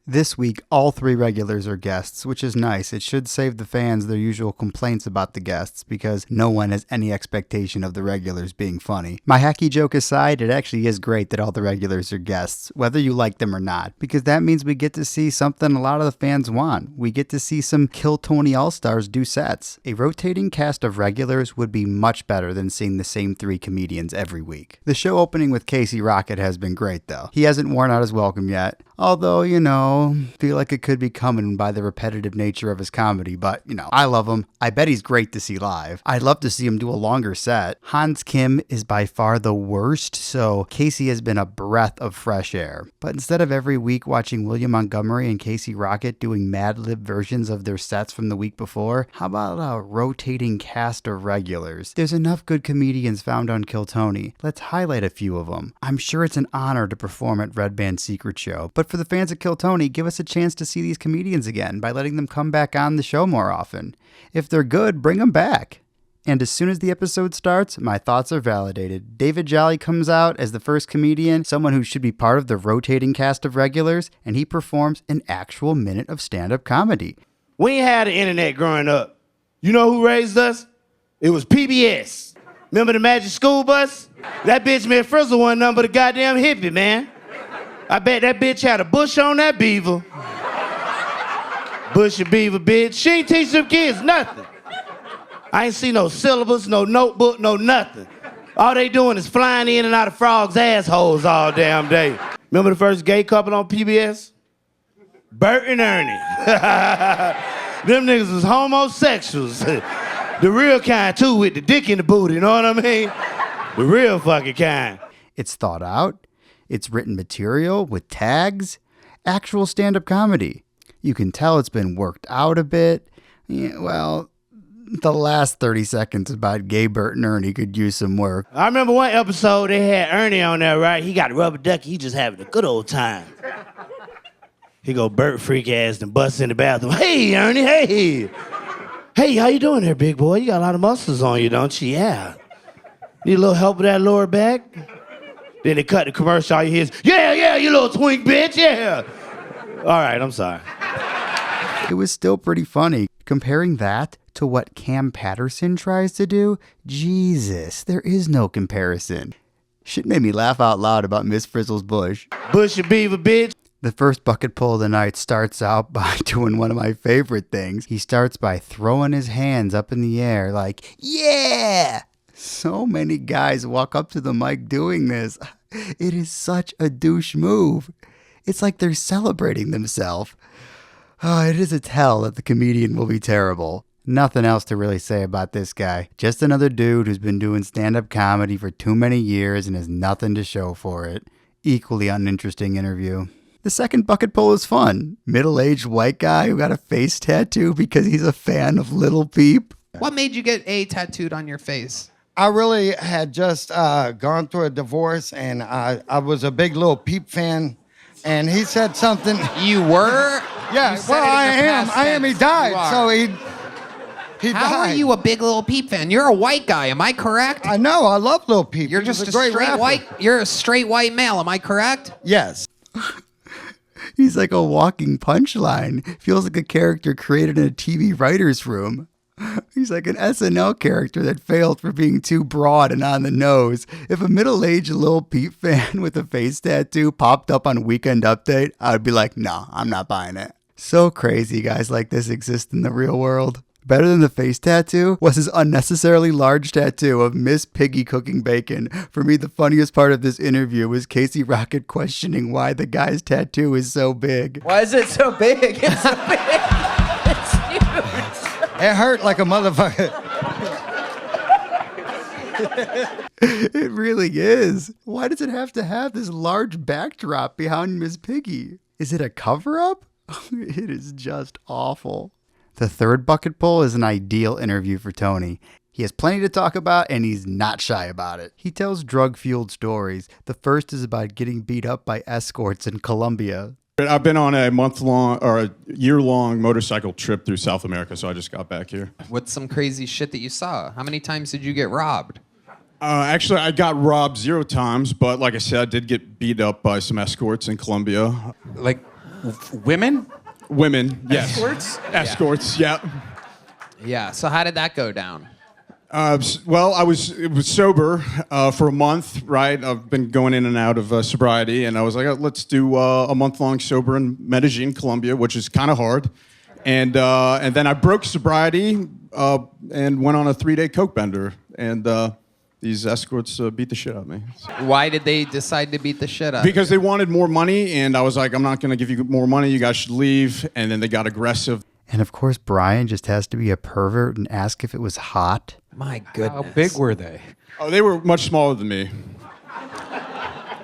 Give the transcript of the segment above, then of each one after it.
This week, all three regulars are guests, which is nice. It should save the fans their usual complaints about the guests, because no one has any expectation of the regulars being funny. My hacky joke aside, it actually is great that all the regulars are guests, whether you like them or not, because that means we get to see something a lot of the fans want. We get to see some Kill Tony All-Stars do sets. A rotating cast of regulars would be much better than seeing the same three comedians every week. The show opening with Casey Rocket has been great, though. He hasn't worn out his welcome yet, although, feel like it could be coming by the repetitive nature of his comedy, but, I love him. I bet he's great to see live. I'd love to see him do a longer set. Hans Kim is by far the worst, so Casey has been a breath of fresh air. But instead of every week watching William Montgomery and Casey Rocket doing Mad Lib versions of their sets from the week before, how about a rotating cast of regulars? There's enough good comedians found on Kill Tony. Let's highlight a few of them. I'm sure it's an honor to perform at Red Band's Secret Show, but for the fans at Kill Tony, give us a chance to see these comedians again by letting them come back on the show more often. If they're good, bring them back. And as soon as the episode starts, my thoughts are validated. David Jolly comes out as the first comedian, someone who should be part of the rotating cast of regulars, and he performs an actual minute of stand-up comedy. We ain't had the internet growing up. You know who raised us? It was PBS. Remember the Magic School Bus? That bitch Miss Frizzle wasn't nothing but a goddamn hippie, man. I bet that bitch had a bush on that beaver. Bushy beaver, bitch. She ain't teach them kids nothing. I ain't see no syllabus, no notebook, no nothing. All they doing is flying in and out of frogs' assholes all damn day. Remember the first gay couple on PBS? Bert and Ernie. Them niggas was homosexuals. The real kind, too, with the dick in the booty, you know what I mean? The real fucking kind. It's thought out. It's written material with tags. Actual stand-up comedy. You can tell it's been worked out a bit. Yeah, well, the last 30 seconds about gay Bert and Ernie could use some work. I remember one episode they had Ernie on there, right? He got a rubber ducky. He just having a good old time. He go Bert freak ass and bust in the bathroom. Hey, Ernie, hey. Hey, how you doing there, big boy? You got a lot of muscles on you, don't you? Yeah. Need a little help with that lower back? Then they cut the commercial, all you hear is, yeah, you little twink bitch, yeah. All right, I'm sorry. It was still pretty funny. Comparing that to what Cam Patterson tries to do, Jesus, there is no comparison. Shit made me laugh out loud about Miss Frizzle's bush. Bushy beaver, bitch. The first bucket pull of the night starts out by doing one of my favorite things. He starts by throwing his hands up in the air like, yeah! So many guys walk up to the mic doing this. It is such a douche move. It's like they're celebrating themselves. Oh, it is a tell that the comedian will be terrible. Nothing else to really say about this guy. Just another dude who's been doing stand-up comedy for too many years and has nothing to show for it. Equally uninteresting interview. The second bucket pull is fun. Middle-aged white guy who got a face tattoo because he's a fan of Lil Peep. What made you get A tattooed on your face? I really had just gone through a divorce, and I was a big Lil Peep fan, and he said something. You were? Yeah, You well, I am. He died, so he died. How are you a big Lil Peep fan? You're a white guy, am I correct? I know, I love Lil Peep. You're He just was a great straight rapper. white. You're a straight white male, am I correct? Yes. He's like a walking punchline. Feels like a character created in a TV writer's room. He's like an SNL character that failed for being too broad and on the nose. If a middle-aged Lil Peep fan with a face tattoo popped up on Weekend Update, I would be like, no, I'm not buying it. So crazy guys like this exist in the real world. Better than the face tattoo was his unnecessarily large tattoo of Miss Piggy cooking bacon. For me, the funniest part of this interview was Casey Rocket questioning why the guy's tattoo is so big. Why is it so big? It's so big. It's huge. It hurt like a motherfucker. It really is. Why does it have to have this large backdrop behind Miss Piggy? Is it a cover-up? It is just awful. The third bucket pull is an ideal interview for Tony. He has plenty to talk about, and he's not shy about it. He tells drug-fueled stories. The first is about getting beat up by escorts in Colombia. I've been on a month-long or a year-long motorcycle trip through South America, so I just got back here. What's some crazy shit that you saw? How many times did you get robbed? Actually, I got robbed 0 times, but like I said, I did get beat up by some escorts in Colombia. Like, Women? Women, yes. Escorts? Escorts, yeah. Yeah. So how did that go down? Well, I was sober for a month, right? I've been going in and out of sobriety, and I was like, let's do a month-long sober in Medellin, Colombia, which is kind of hard. And then I broke sobriety and went on a 3-day coke bender, and these escorts beat the shit out of me. Why did they decide to beat the shit out? Because they wanted more money, and I was like, I'm not going to give you more money. You guys should leave. And then they got aggressive. And of course, Brian just has to be a pervert and ask if it was hot. My goodness. How big were they? Oh, they were much smaller than me.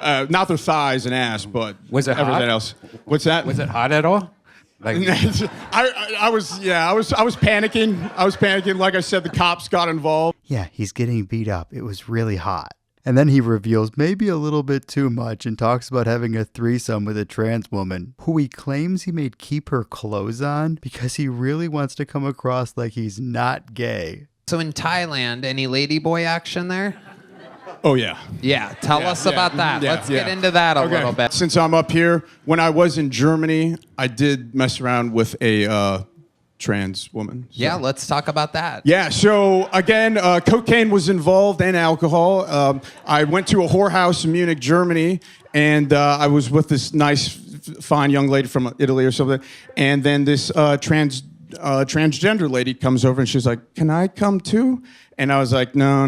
Not their thighs and ass, but Was it everything hot? else. What's that? Was it hot at all? Like, I was panicking. I was panicking. Like I said, the cops got involved. Yeah, he's getting beat up. It was really hot. And then he reveals maybe a little bit too much and talks about having a threesome with a trans woman who he claims he made keep her clothes on because he really wants to come across like he's not gay. So in Thailand, any ladyboy action there? Oh yeah. Yeah. Tell us about that. Yeah, Let's yeah. get into that a Okay. little bit. Since I'm up here, when I was in Germany, I did mess around with a trans woman. So. Yeah. Let's talk about that. Yeah, so again, cocaine was involved and alcohol. I went to a whorehouse in Munich, Germany, and I was with this nice, fine young lady from Italy or something. And then this transgender lady comes over and she's like, "Can I come too?" And I was like, "No."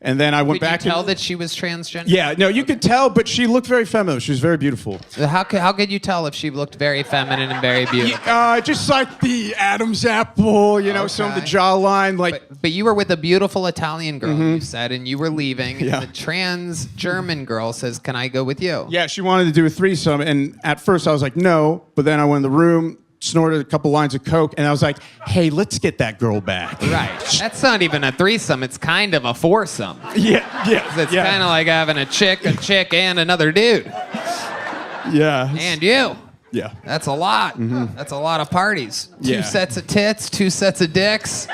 And then I went Could you back. tell that she was transgender? Yeah, no, you could tell, but she looked very feminine. She was very beautiful. How could you tell if she looked very feminine and very beautiful? Just like the Adam's apple, some of the Okay. jawline, like. But you were with a beautiful Italian girl, you said, and you were leaving. Yeah. And the trans German girl says, "Can I go with you?" Yeah, she wanted to do a threesome, and at first I was like, no, but then I went in the room, snorted a couple lines of coke, and I was like, hey, let's get that girl back. Right. That's not even a threesome. It's kind of a foursome. Yeah. It's kind of like having a chick, and another dude. Yeah. And you. Yeah. That's a lot. That's a lot of parties. Two Yeah. sets of tits, 2 sets of dicks.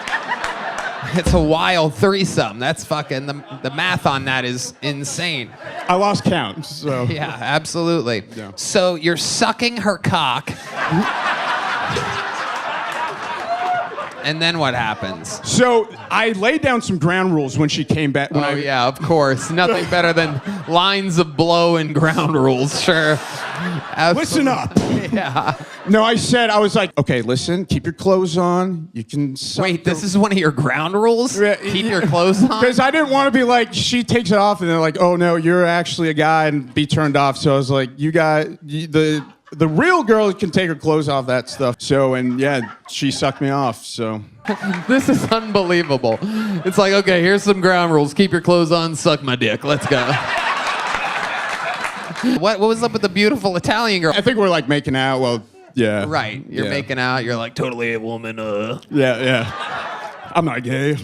It's a wild threesome. That's fucking, the math on that is insane. I lost count, so. Yeah, absolutely. Yeah. So you're sucking her cock. And then what happens? So I laid down some ground rules when she came back. When Yeah, of course. Nothing better than lines of blow and ground rules. Sure. Listen up. Yeah. No, I was like, okay, listen, keep your clothes on. You can suck Wait, this is one of your ground rules? Yeah, Keep yeah. your clothes on? Because I didn't want to be like, she takes it off and they're like, oh no, you're actually a guy, and be turned off. So I was like, the real girl can take her clothes off, that stuff. So, and yeah, she sucked me off, so. This is unbelievable. It's like, okay, here's some ground rules. Keep your clothes on, suck my dick. Let's go. What was up with the beautiful Italian girl? I think we're like making out, well, yeah. Right. You're Yeah. making out. You're like, totally a woman. Yeah. I'm not gay.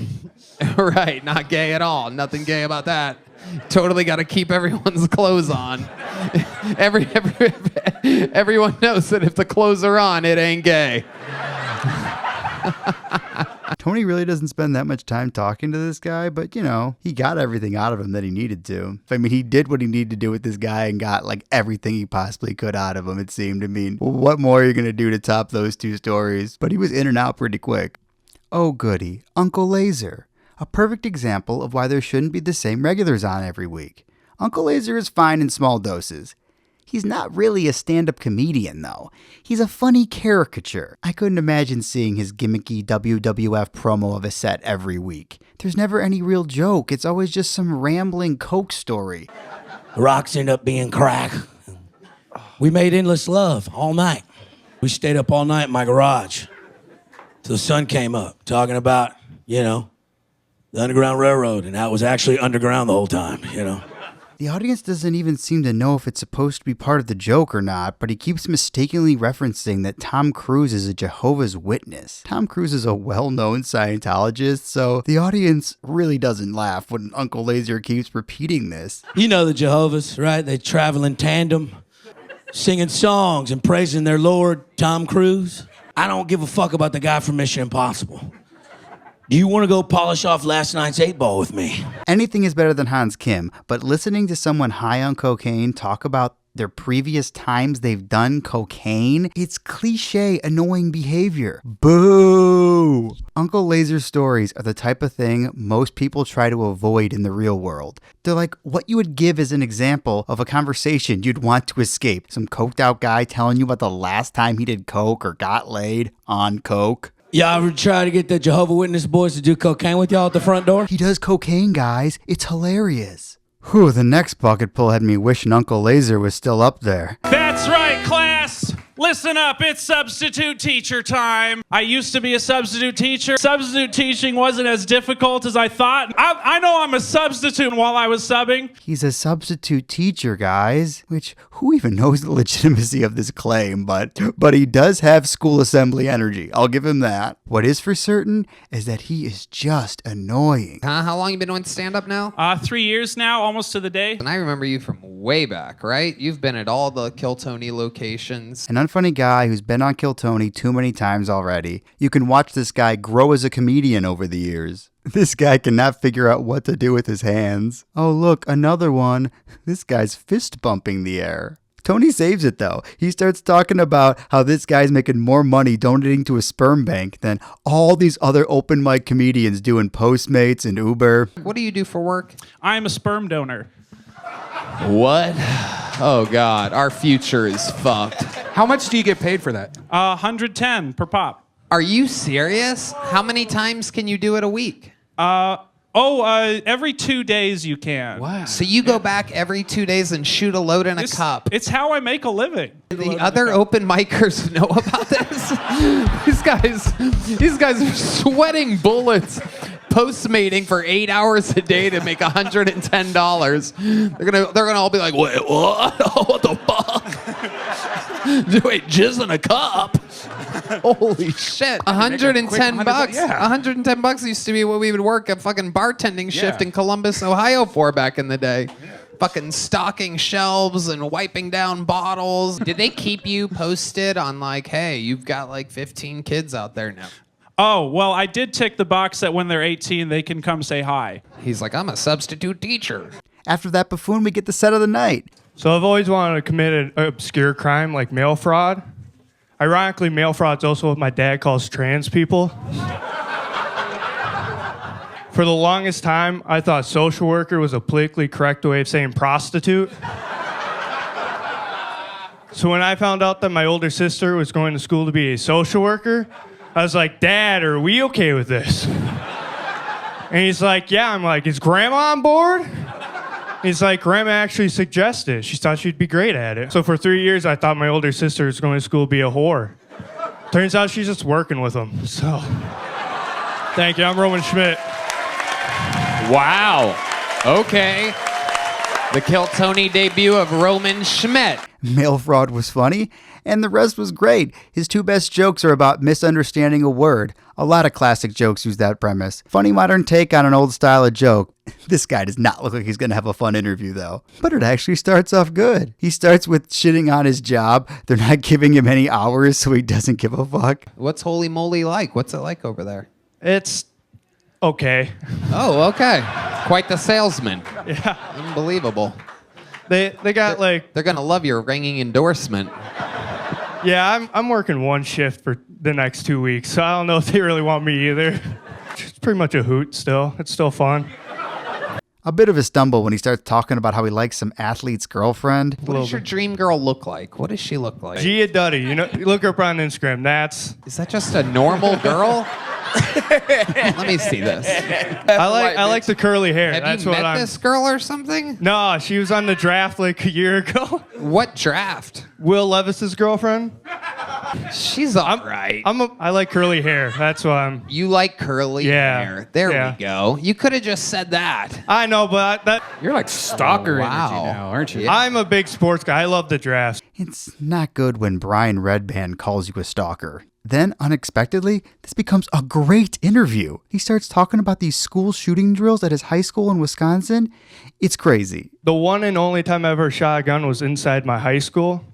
Right. Not gay at all. Nothing gay about that. Totally got to keep everyone's clothes on. Everyone knows that if the clothes are on, it ain't gay. Tony really doesn't spend that much time talking to this guy, but he got everything out of him that he needed to. I mean, he did what he needed to do with this guy and got like everything he possibly could out of him, it seemed. I mean, what more are you going to do to top those two stories? But he was in and out pretty quick. Oh, goody. Uncle Laser. A perfect example of why there shouldn't be the same regulars on every week. Uncle Laser is fine in small doses. He's not really a stand-up comedian, though. He's a funny caricature. I couldn't imagine seeing his gimmicky WWF promo of a set every week. There's never any real joke. It's always just some rambling coke story. The rocks end up being crack. We made endless love all night. We stayed up all night in my garage till the sun came up, talking about, the Underground Railroad and how it was actually underground the whole time, The audience doesn't even seem to know if it's supposed to be part of the joke or not, but he keeps mistakenly referencing that Tom Cruise is a Jehovah's Witness. Tom Cruise is a well-known Scientologist, so the audience really doesn't laugh when Uncle Laser keeps repeating this. You know the Jehovah's, right? They travel in tandem, singing songs and praising their Lord, Tom Cruise. I don't give a fuck about the guy from Mission Impossible. Do you want to go polish off last night's 8-ball with me? Anything is better than Hans Kim, but listening to someone high on cocaine talk about their previous times they've done cocaine. It's cliche, annoying behavior. Boo! Uncle Laser's stories are the type of thing most people try to avoid in the real world. They're like what you would give as an example of a conversation you'd want to escape. Some coked out guy telling you about the last time he did coke or got laid on coke. Y'all ever try to get the Jehovah Witness boys to do cocaine with y'all at the front door? He does cocaine, guys. It's hilarious. Whew, the next bucket pull had me wishing Uncle Laser was still up there. That's right, class. Listen up, it's substitute teacher time. I used to be a substitute teacher. Substitute teaching wasn't as difficult as I thought. I know I'm a substitute while I was subbing. He's a substitute teacher, guys. Which, who even knows the legitimacy of this claim? But he does have school assembly energy. I'll give him that. What is for certain is that he is just annoying. How long you been doing stand-up now? 3 years now, almost to the day. And I remember you from way back, right? You've been at all the Kill Tony locations. An unfunny guy who's been on Kill Tony too many times already. You can watch this guy grow as a comedian over the years. This guy cannot figure out what to do with his hands. Oh, look, another one. This guy's fist bumping the air. Tony saves it, though. He starts talking about how this guy's making more money donating to a sperm bank than all these other open mic comedians doing Postmates and Uber. What do you do for work? I'm a sperm donor. What? Oh, God. Our future is fucked. How much do you get paid for that? 110 per pop. Are you serious? How many times can you do it a week? Every 2 days you can. Wow. So you go back every 2 days and shoot a load in a cup. It's how I make a living. The other open micers know about this? these guys are sweating bullets, postmating for 8 hours a day to make $110. They're gonna all be like, wait, what? What the fuck? Wait, jizz in a cup? Holy shit. 110 bucks. Yeah. 110 bucks used to be what we would work a fucking bartending shift in Columbus, Ohio for back in the day. Fucking stocking shelves and wiping down bottles. Did they keep you posted on like, hey, you've got like 15 kids out there now? Oh, well, I did tick the box that when they're 18, they can come say hi. He's like, I'm a substitute teacher. After that buffoon, we get the set of the night. So I've always wanted to commit an obscure crime like mail fraud. Ironically, mail fraud's also what my dad calls trans people. For the longest time, I thought social worker was a politically correct way of saying prostitute. So when I found out that my older sister was going to school to be a social worker, I was like, Dad, are we okay with this? And he's like, yeah. I'm like, is Grandma on board? He's like, Grandma actually suggested it. She thought she'd be great at it. So for 3 years, I thought my older sister was going to school to be a whore. Turns out she's just working with them. So, thank you. I'm Roman Schmidt. Wow. Okay. The Kill Tony debut of Roman Schmidt. Mail fraud was funny, and the rest was great. His two best jokes are about misunderstanding a word. A lot of classic jokes use that premise. Funny modern take on an old style of joke. This guy does not look like he's going to have a fun interview, though. But it actually starts off good. He starts with shitting on his job. They're not giving him any hours, so he doesn't give a fuck. What's Holy Moly like? What's it like over there? It's okay. Oh, okay. Quite the salesman. Yeah. Unbelievable. They got like, They're going to love your ringing endorsement. yeah, I'm working one shift for the next 2 weeks, so I don't know if they really want me either. It's pretty much a hoot still. It's still fun. A bit of a stumble when he starts talking about how he likes some athlete's girlfriend. What does your dream girl look like? What does she look like? Gia Duddy, you know, look her up on Instagram. That's Is that just a normal girl? Let me see this. I like the curly hair. Have That's you what met I'm. this girl or something? No, she was on the draft like a year ago. What draft? Will Levis's girlfriend. She's all right. I like curly hair. That's why I'm. You like curly Yeah. hair. There Yeah. we go. You could have just said that. I know, but You're like stalker Wow. energy now, aren't you? Yeah. I'm a big sports guy. I love the draft. It's not good when Brian Redband calls you a stalker. Then, unexpectedly, this becomes a great interview. He starts talking about these school shooting drills at his high school in Wisconsin. It's crazy. The one and only time I ever shot a gun was inside my high school.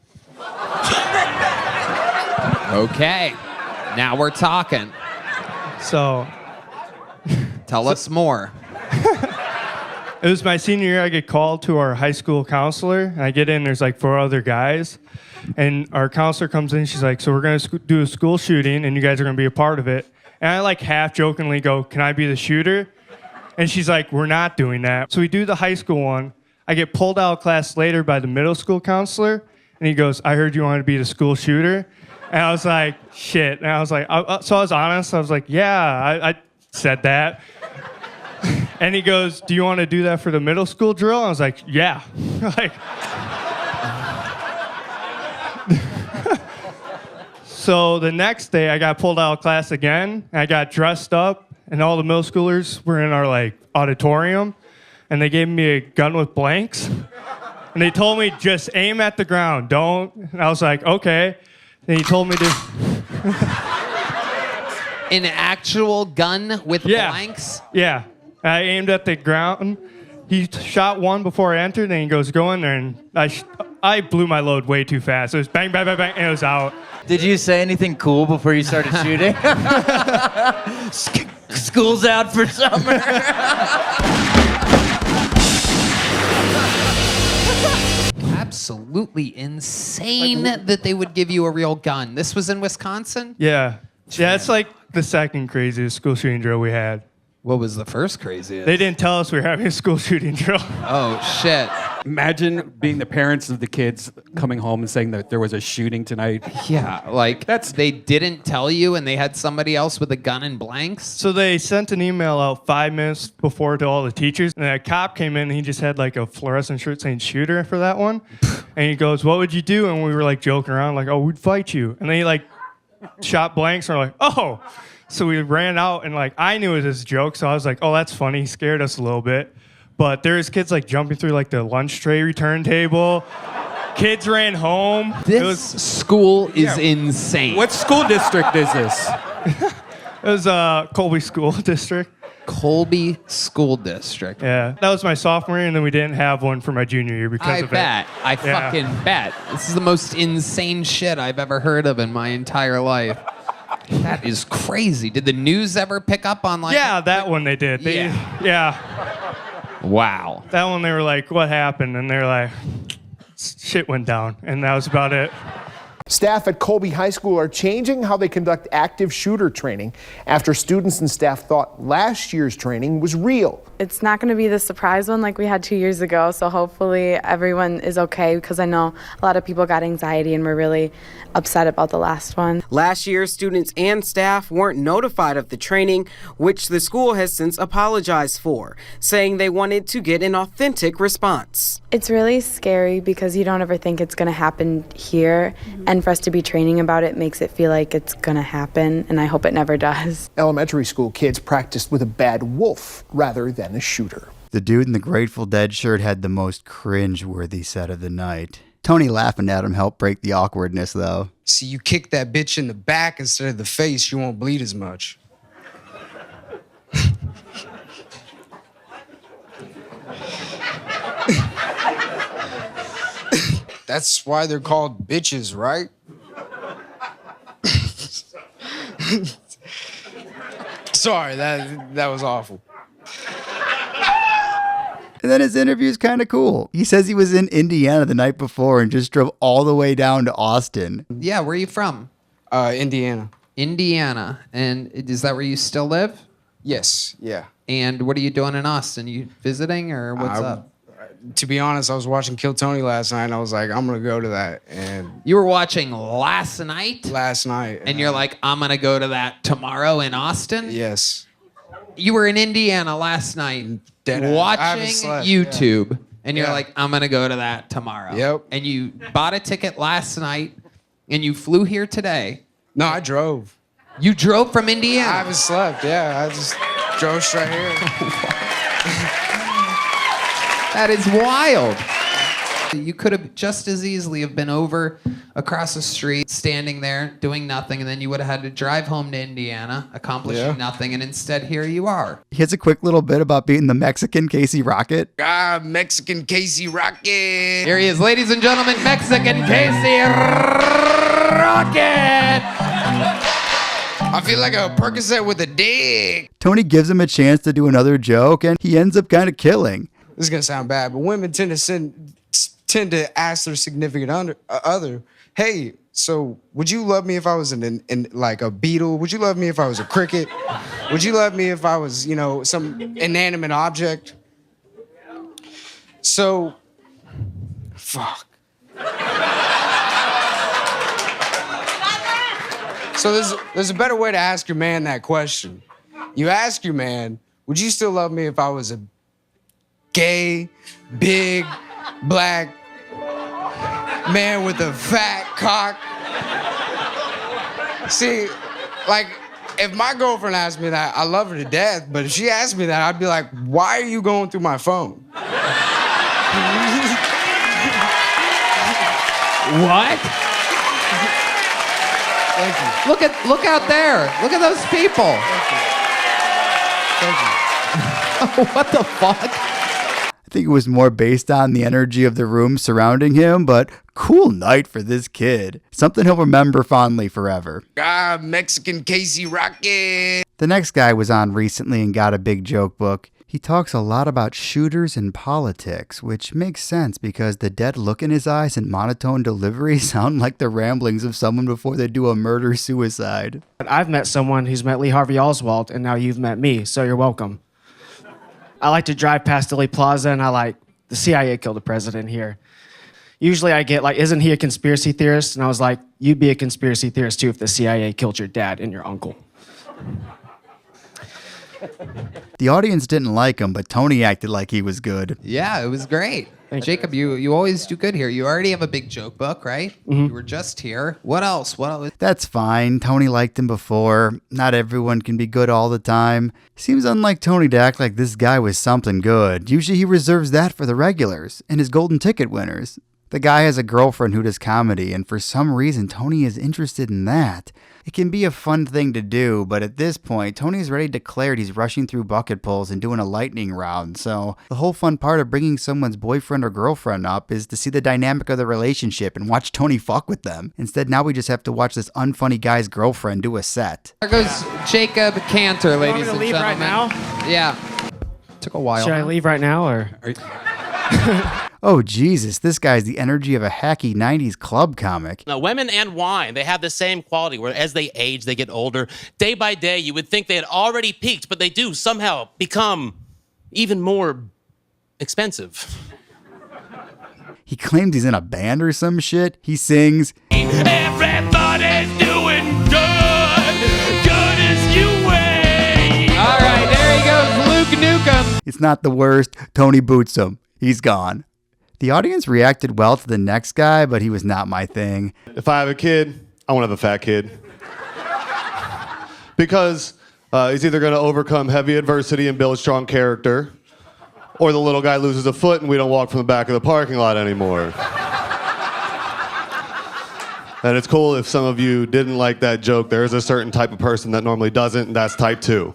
Okay. Now we're talking. So Tell us more. It was my senior year. I get called to our high school counselor, and I get in. There's like 4 other guys, and our counselor comes in. She's like, "So we're gonna do a school shooting, and you guys are gonna be a part of it." And I like half jokingly go, "Can I be the shooter?" And she's like, "We're not doing that." So we do the high school one. I get pulled out of class later by the middle school counselor, and he goes, "I heard you wanted to be the school shooter." And I was like, "Shit." And I was like, so I was honest. I was like, "Yeah, I said that." And he goes, "Do you want to do that for the middle school drill?" I was like, "Yeah." Like, so the next day, I got pulled out of class again. And I got dressed up, and all the middle schoolers were in our like auditorium, and they gave me a gun with blanks, and they told me just aim at the ground, don't. And I was like, "Okay." And he told me to. An actual gun with blanks? Yeah. I aimed at the ground. He shot one before I entered, and he goes, "Go in there." And I blew my load way too fast. It was bang, bang, bang, bang, and it was out. Did you say anything cool before you started shooting? School's out for summer. Absolutely insane that they would give you a real gun. This was in Wisconsin? Yeah. Yeah, it's like the second craziest school shooting drill we had. What was the first craziest? They didn't tell us we were having a school shooting drill. Oh, shit. Imagine being the parents of the kids coming home and saying that there was a shooting tonight. Yeah, like they didn't tell you and they had somebody else with a gun and blanks? So they sent an email out 5 minutes before to all the teachers, and a cop came in and he just had like a fluorescent shirt saying shooter for that one. And he goes, "What would you do?" And we were like joking around, like, "Oh, we'd fight you." And then he like shot blanks, and we're like, "Oh." So we ran out, and like I knew it was a joke, so I was like, "Oh, that's funny." He scared us a little bit. But there's kids like jumping through like the lunch tray return table. Kids ran home. This school is insane. What school district is this? It was Colby School District. Colby School District. Yeah, that was my sophomore year, and then we didn't have one for my junior year because of it. I fucking bet. This is the most insane shit I've ever heard of in my entire life. That is crazy. Did the news ever pick up on like? Yeah, that one they did. Yeah. Wow. That one they were like, "What happened?" And they're like, "Shit went down," and that was about it. Staff at Colby High School are changing how they conduct active shooter training after students and staff thought last year's training was real. It's not going to be the surprise one like we had 2 years ago, so hopefully everyone is okay, because I know a lot of people got anxiety and were really upset about the last one. Last year, students and staff weren't notified of the training, which the school has since apologized for, saying they wanted to get an authentic response. It's really scary because you don't ever think it's going to happen here, and for us to be training about it makes it feel like it's going to happen, and I hope it never does. Elementary school kids practiced with a bad wolf rather than a shooter. The dude in the Grateful Dead shirt had the most cringe-worthy set of the night. Tony laughing at him helped break the awkwardness, though. See, you kick that bitch in the back instead of the face, you won't bleed as much. That's why they're called bitches, right? Sorry, that was awful. And then his interview's kind of cool. He says he was in Indiana the night before and just drove all the way down to Austin. Yeah, where are you from? Indiana. Indiana. And is that where you still live? Yes, yeah. And what are you doing in Austin? You visiting or what's up? To be honest, I was watching Kill Tony last night, and I was like, I'm gonna go to that. And you were watching last night? Last night. And you're like, I'm gonna go to that tomorrow in Austin? Yes. You were in Indiana last night I watching haven't slept, YouTube, and you're Yeah. like, I'm gonna go to that tomorrow. Yep. And you bought a ticket last night, and you flew here today. No, I drove. You drove from Indiana? I haven't slept, yeah. I just drove straight here. That is wild. You could have just as easily have been over across the street, standing there, doing nothing, and then you would have had to drive home to Indiana, accomplishing nothing, and instead here you are. He has a quick little bit about being the Mexican Casey Rocket. Mexican Casey Rocket. Here he is, ladies and gentlemen, Mexican Casey Rocket. I feel like a Percocet with a dick. Tony gives him a chance to do another joke, and he ends up kind of killing. this is gonna sound bad, but women tend to ask their significant other, hey, so would you love me if I was in like a beetle? Would you love me if I was a cricket? Would you love me if I was, you know, some inanimate object? So, fuck. So there's a better way to ask your man that question. You ask your man, would you still love me if I was a gay, big, black man with a fat cock? See, like, if my girlfriend asked me that, I love her to death, but if she asked me that, I'd be like, why are you going through my phone? What? Thank you. Look out there. Look at those people. Thank you. What the fuck? I think it was more based on the energy of the room surrounding him, but cool night for this kid. Something he'll remember fondly forever. Ah, Mexican Casey Rocket. The next guy was on recently and got a big joke book. He talks a lot about shooters and politics, which makes sense because the dead look in his eyes and monotone delivery sound like the ramblings of someone before they do a murder-suicide. I've met someone who's met Lee Harvey Oswald, and now you've met me, so you're welcome. I like to drive past Dealey Plaza, and I like, the CIA killed the president here. Usually I get like, isn't he a conspiracy theorist? And I was like, you'd be a conspiracy theorist too if the CIA killed your dad and your uncle. The audience didn't like him, but Tony acted like he was good. Yeah, it was great. Jacob, you always do good here. You already have a big joke book, right? Mm-hmm. You were just here. What else? What else? That's fine. Tony liked him before. Not everyone can be good all the time. Seems unlike Tony to act like this guy was something good. Usually he reserves that for the regulars and his golden ticket winners. The guy has a girlfriend who does comedy, and for some reason, Tony is interested in that. It can be a fun thing to do, but at this point, Tony's already declared he's rushing through bucket pulls and doing a lightning round, so the whole fun part of bringing someone's boyfriend or girlfriend up is to see the dynamic of the relationship and watch Tony fuck with them. Instead, now we just have to watch this unfunny guy's girlfriend do a set. There goes Jacob Cantor, ladies and leave gentlemen. right now? Yeah. Took a while. Should I leave right now, or? Oh, Jesus, this guy's the energy of a hacky 90s club comic. Now, women and wine, they have the same quality where as they age, they get older. Day by day, you would think they had already peaked, but they do somehow become even more expensive. He claims he's in a band or some shit. He sings, Everybody's doing good, good as you wait. All right, there he goes, Luke Nukem. It's not the worst. Tony boots him. He's gone. The audience reacted well to the next guy, but he was not my thing. If I have a kid, I want to have a fat kid. Because he's either going to overcome heavy adversity and build strong character, or the little guy loses a foot and we don't walk from the back of the parking lot anymore. And it's cool if some of you didn't like that joke. There is a certain type of person that normally doesn't, and that's type 2.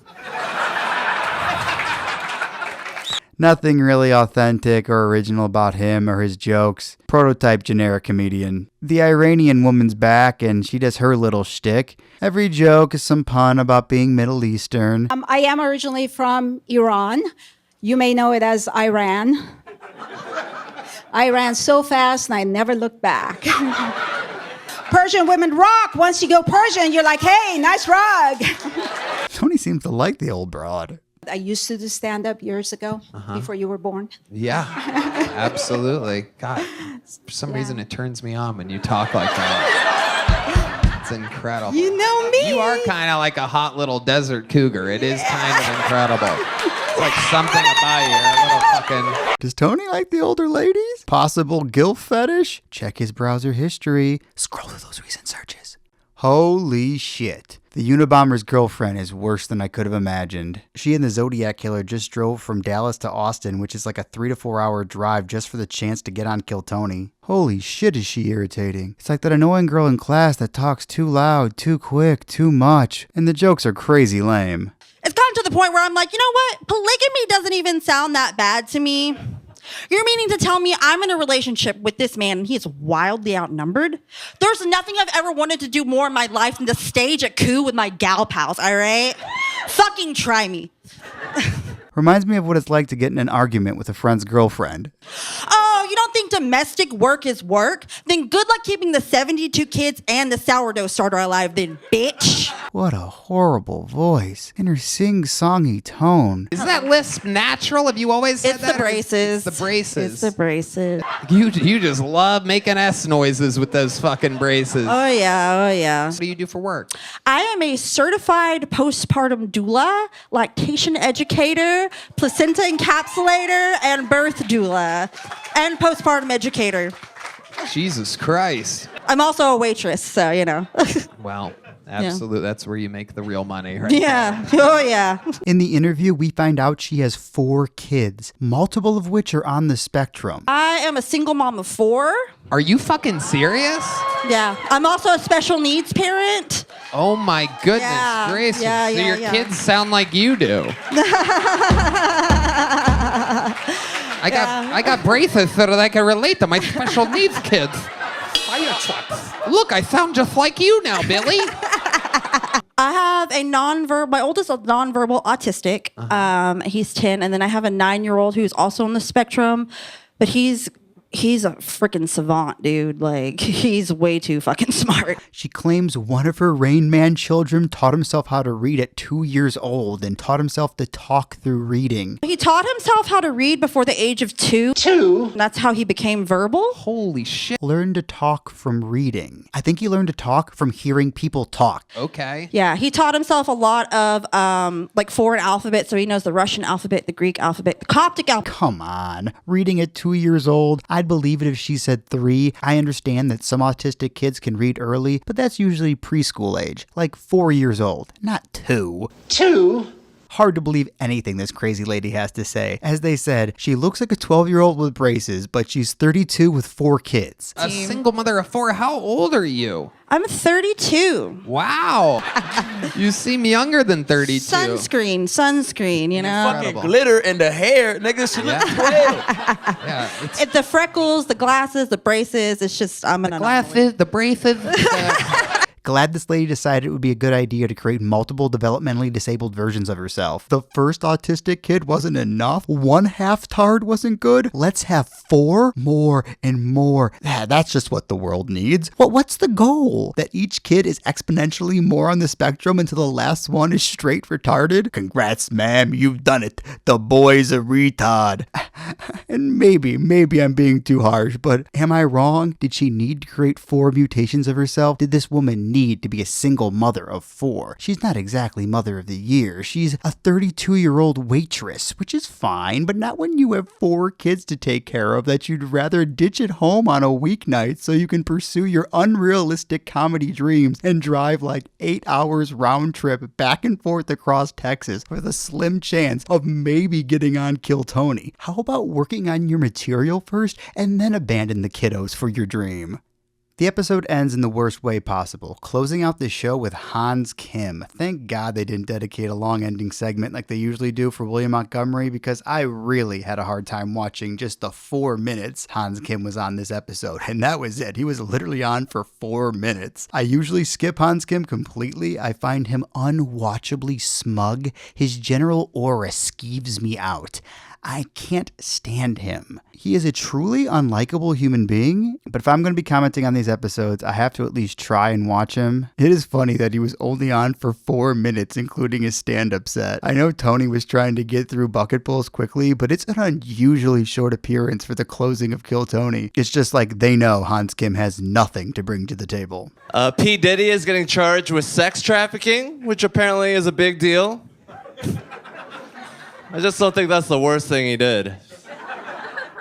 Nothing really authentic or original about him or his jokes. Prototype generic comedian. The Iranian woman's back and she does her little shtick. Every joke is some pun about being Middle Eastern. I am originally from Iran. You may know it as Iran. I ran so fast and I never looked back. Persian women rock. Once you go Persian, you're like, hey, nice rug. Tony seems to like the old broad. I used to do stand-up years ago, before you were born. Yeah, absolutely. God, for some reason it turns me on when you talk like that. It's incredible. You know me. You are kind of like a hot little desert cougar. It is kind of incredible. It's like something about you. A little fucking... Does Tony like the older ladies? Possible gilf fetish? Check his browser history. Scroll through those recent searches. Holy shit. The Unabomber's girlfriend is worse than I could have imagined. She and the Zodiac Killer just drove from Dallas to Austin, which is like a 3 to 4 hour drive just for the chance to get on Kill Tony. Holy shit, is she irritating. It's like that annoying girl in class that talks too loud, too quick, too much, and the jokes are crazy lame. It's gotten to the point where I'm like, you know what? Polygamy doesn't even sound that bad to me. You're meaning to tell me I'm in a relationship with this man and he is wildly outnumbered? There's nothing I've ever wanted to do more in my life than to stage a coup with my gal pals, all right? Fucking try me. Reminds me of what it's like to get in an argument with a friend's girlfriend. Oh, you don't think domestic work is work? Then good luck keeping the 72 kids and the sourdough starter alive then, bitch. What a horrible voice. And her sing-songy tone. Is that lisp natural? Have you always said It's that? the braces. It's the braces. It's the braces. You just love making S noises with those fucking braces. Oh, yeah. Oh, yeah. What do you do for work? I am a certified postpartum doula, lactation educator, placenta encapsulator, and birth doula, and postpartum educator. Jesus Christ. I'm also a waitress, so, you know. Well, absolutely. That's where you make the real money, right? Yeah. Oh, yeah. In the interview, we find out she has 4 kids, multiple of which are on the spectrum. I am a single mom of 4. Are you fucking serious? Yeah. I'm also a special needs parent. Oh my goodness Yeah, gracious. yeah, So yeah, your yeah. kids sound like you do. I got braces so that I can relate to my special needs kids. Fire trucks. Look, I sound just like you now, Billy. I have a my oldest is nonverbal autistic. He's 10, and then I have a 9-year-old who's also on the spectrum, but he's a freaking savant, dude. Like, he's way too fucking smart. She claims one of her Rain Man children taught himself how to read at 2 years old and taught himself to talk through reading. He taught himself how to read before the age of 2. 2? That's how he became verbal. Holy shit. Learned to talk from reading. I think he learned to talk from hearing people talk. Okay. Yeah, he taught himself a lot of like foreign alphabet, so he knows the Russian alphabet, the Greek alphabet, the Coptic alphabet. Come on. Reading at 2 years old? I'd believe it if she said 3. I understand that some autistic kids can read early, but that's usually preschool age, like 4 years old, not 2. 2? Hard to believe anything this crazy lady has to say. As they said, she looks like a 12-year-old with braces, but she's 32 with 4 kids. A single mother of 4. How old are you? I'm 32. Wow. You seem younger than 32. Sunscreen, you know? Fucking glitter in the hair. Nigga, she looks 12. Yeah. It's the freckles, the glasses, the braces. It's just, I'm an anomaly. Glasses, the braces. Glad this lady decided it would be a good idea to create multiple developmentally disabled versions of herself. The first autistic kid wasn't enough. 1 half-tard wasn't good. Let's have 4 more and more. That's just what the world needs. What's the goal? That each kid is exponentially more on the spectrum until the last one is straight retarded? Congrats, ma'am. You've done it. The boy's a retard. And maybe I'm being too harsh, but am I wrong? Did she need to create 4 mutations of herself? Did this woman need to be a single mother of 4? She's not exactly mother of the year. She's a 32-year-old waitress, which is fine, but not when you have 4 kids to take care of that you'd rather ditch at home on a weeknight so you can pursue your unrealistic comedy dreams and drive like 8 hours round trip back and forth across Texas with a slim chance of maybe getting on Kill Tony. How about working on your material first and then abandon the kiddos for your dream? The episode ends in the worst way possible, closing out the show with Hans Kim. Thank God they didn't dedicate a long ending segment like they usually do for William Montgomery, because I really had a hard time watching just the 4 minutes Hans Kim was on this episode, and that was it. He was literally on for 4 minutes. I usually skip Hans Kim completely. I find him unwatchably smug. His general aura skeeves me out. I can't stand him. He is a truly unlikable human being, but if I'm going to be commenting on these episodes, I have to at least try and watch him. It is funny that he was only on for 4 minutes, including his stand-up set. I know Tony was trying to get through bucket pulls quickly, but it's an unusually short appearance for the closing of Kill Tony. It's just like they know Hans Kim has nothing to bring to the table. P. Diddy is getting charged with sex trafficking, which apparently is a big deal. I just don't think that's the worst thing he did.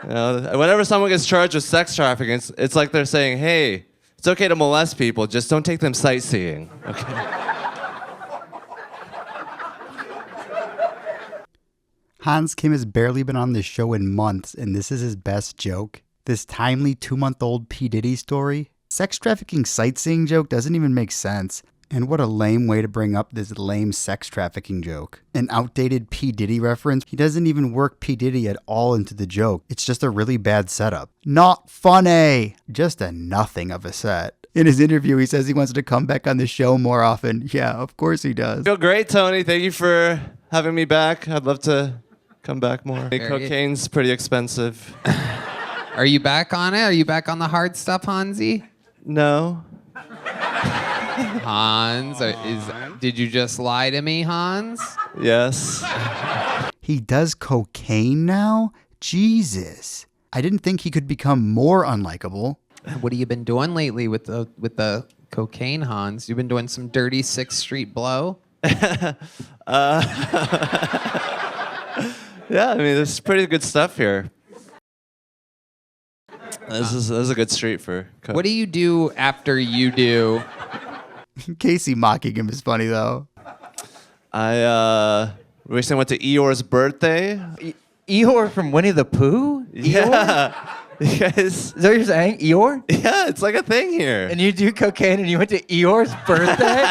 You know, whenever someone gets charged with sex trafficking, it's like they're saying, hey, it's okay to molest people, just don't take them sightseeing, okay? Hans Kim has barely been on this show in months, and this is his best joke. This timely 2-month-old P. Diddy story. Sex trafficking sightseeing joke doesn't even make sense. And what a lame way to bring up this lame sex trafficking joke. An outdated P. Diddy reference. He doesn't even work P. Diddy at all into the joke. It's just a really bad setup. Not funny. Just a nothing of a set. In his interview, he says he wants to come back on the show more often. Yeah, of course he does. I feel great, Tony. Thank you for having me back. I'd love to come back more. Cocaine's pretty expensive. Are you back on it? Are you back on the hard stuff, Hansi? No. Hans, did you just lie to me, Hans? Yes. He does cocaine now? Jesus. I didn't think he could become more unlikable. What have you been doing lately with the cocaine, Hans? You've been doing some dirty 6th Street blow? Yeah, I mean, there's pretty good stuff here. This is a good street for coke. What do you do after you do? Casey mocking him is funny, though. I recently went to Eeyore's birthday. Eeyore from Winnie the Pooh? Yeah. You guys... Is that what you're saying? Eeyore? Yeah, it's like a thing here. And you do cocaine and you went to Eeyore's birthday?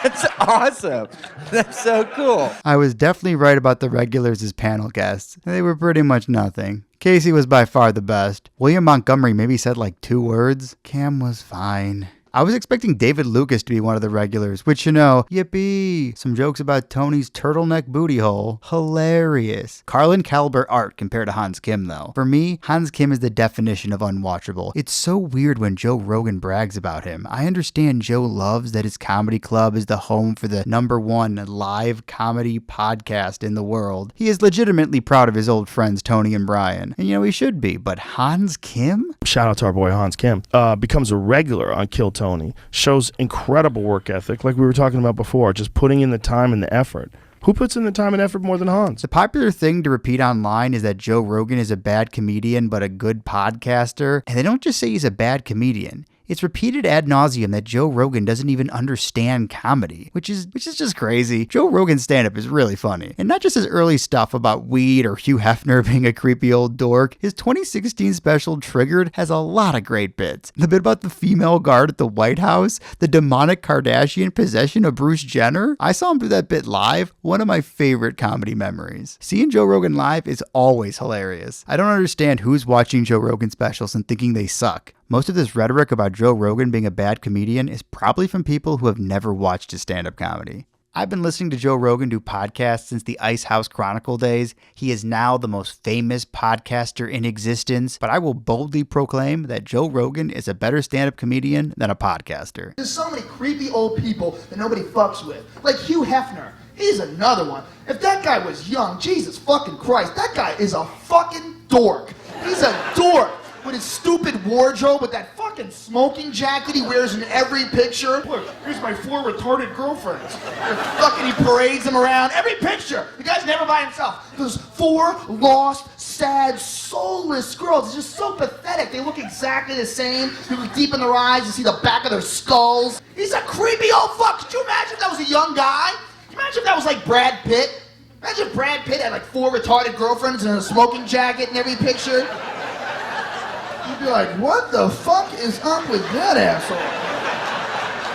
That's awesome. That's so cool. I was definitely right about the regulars as panel guests. They were pretty much nothing. Casey was by far the best. William Montgomery maybe said like 2 words. Cam was fine. I was expecting David Lucas to be one of the regulars, which, yippee. Some jokes about Tony's turtleneck booty hole. Hilarious. Carlin Caliber art compared to Hans Kim, though. For me, Hans Kim is the definition of unwatchable. It's so weird when Joe Rogan brags about him. I understand Joe loves that his comedy club is the home for the #1 live comedy podcast in the world. He is legitimately proud of his old friends Tony and Brian. And he should be, but Hans Kim? Shout out to our boy Hans Kim. Becomes a regular on Kill Tony. Shows incredible work ethic, like we were talking about before, just putting in the time and the effort. Who puts in the time and effort more than Hans? The popular thing to repeat online is that Joe Rogan is a bad comedian but a good podcaster, and they don't just say he's a bad comedian. It's repeated ad nauseum that Joe Rogan doesn't even understand comedy, which is just crazy. Joe Rogan's stand-up is really funny. And not just his early stuff about weed or Hugh Hefner being a creepy old dork. His 2016 special, Triggered, has a lot of great bits. The bit about the female guard at the White House, the demonic Kardashian possession of Bruce Jenner. I saw him do that bit live, one of my favorite comedy memories. Seeing Joe Rogan live is always hilarious. I don't understand who's watching Joe Rogan specials and thinking they suck. Most of this rhetoric about Joe Rogan being a bad comedian is probably from people who have never watched his stand-up comedy. I've been listening to Joe Rogan do podcasts since the Ice House Chronicle days. He is now the most famous podcaster in existence, but I will boldly proclaim that Joe Rogan is a better stand-up comedian than a podcaster. There's so many creepy old people that nobody fucks with. Like Hugh Hefner. He's another one. If that guy was young, Jesus fucking Christ, that guy is a fucking dork. He's a dork. With his stupid wardrobe, with that fucking smoking jacket he wears in every picture. Look, here's my 4 retarded girlfriends. He parades them around. Every picture. The guy's never by himself. Those 4 lost, sad, soulless girls. It's just so pathetic. They look exactly the same. You look deep in their eyes, you see the back of their skulls. He's a creepy old fuck. Could you imagine if that was a young guy? Could you imagine if that was like Brad Pitt? Imagine if Brad Pitt had like 4 retarded girlfriends and a smoking jacket in every picture. You'd be like, what the fuck is up with that asshole?